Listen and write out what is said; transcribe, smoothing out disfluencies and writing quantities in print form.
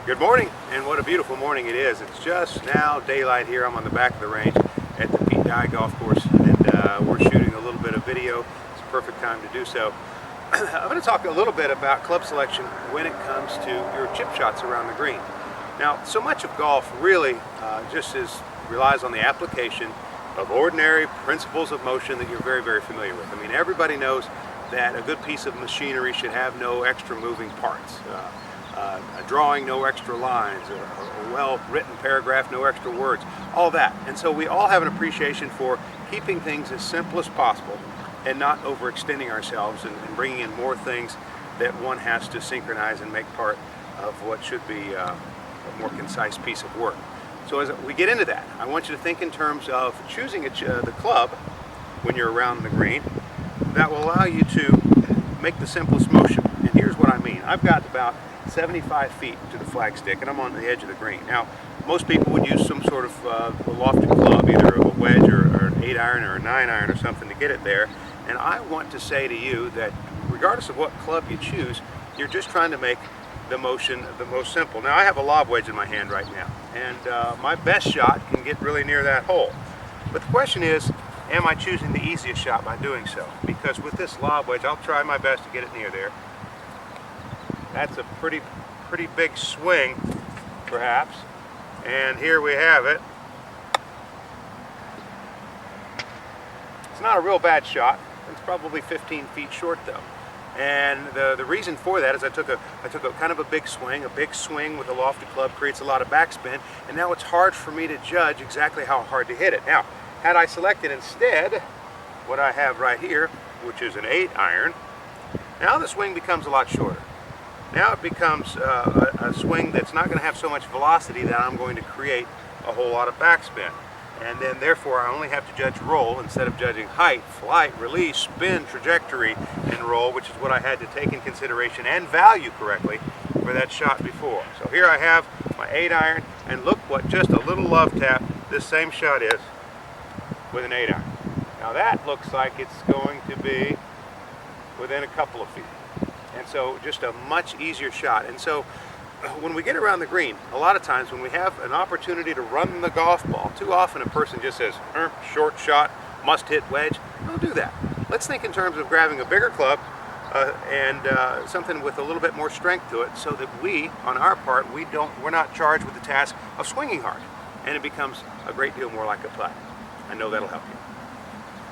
Good morning, and what a beautiful morning it is. It's just now daylight here. I'm on the back of the range at the BSGA golf course, and we're shooting a little bit of video. It's a perfect time to do so. I'm going to talk a little bit about club selection when it comes to your chip shots around the green. Now, so much of golf really relies on the application of ordinary principles of motion that you're very, very familiar with. I mean, everybody knows that a good piece of machinery should have no extra moving parts. A drawing, no extra lines, a well-written paragraph, no extra words, all that. And so we all have an appreciation for keeping things as simple as possible and not overextending ourselves and bringing in more things that one has to synchronize and make part of what should be a more concise piece of work. So as we get into that, I want you to think in terms of choosing the club when you're around the green that will allow you to make the simplest motion. And here's what I mean. I've got about 75 feet to the flagstick, and I'm on the edge of the green. Now, most people would use some sort of a lofted club, either a wedge or an 8-iron or a 9-iron or something to get it there. And I want to say to you that regardless of what club you choose, you're just trying to make the motion the most simple. Now, I have a lob wedge in my hand right now, and my best shot can get really near that hole. But the question is, am I choosing the easiest shot by doing so? Because with this lob wedge, I'll try my best to get it near there. That's a pretty big swing, perhaps. And here we have it. It's not a real bad shot. It's probably 15 feet short though. And the reason for that is I took a kind of a big swing with a lofted club creates a lot of backspin, and now it's hard for me to judge exactly how hard to hit it. Now, had I selected instead what I have right here, which is an 8-iron, now the swing becomes a lot shorter. Now it becomes a swing that's not going to have so much velocity that I'm going to create a whole lot of backspin. And then therefore I only have to judge roll instead of judging height, flight, release, spin, trajectory, and roll, which is what I had to take in consideration and value correctly for that shot before. So here I have my 8-iron, and look what just a little love tap this same shot is with an 8-iron. Now that looks like it's going to be within a couple of feet. And so just a much easier shot. And so when we get around the green, a lot of times when we have an opportunity to run the golf ball, too often a person just says, short shot, must hit wedge. Don't do that. Let's think in terms of grabbing a bigger club and something with a little bit more strength to it, so that we, on our part, we're not charged with the task of swinging hard. And it becomes a great deal more like a putt. I know that'll help you.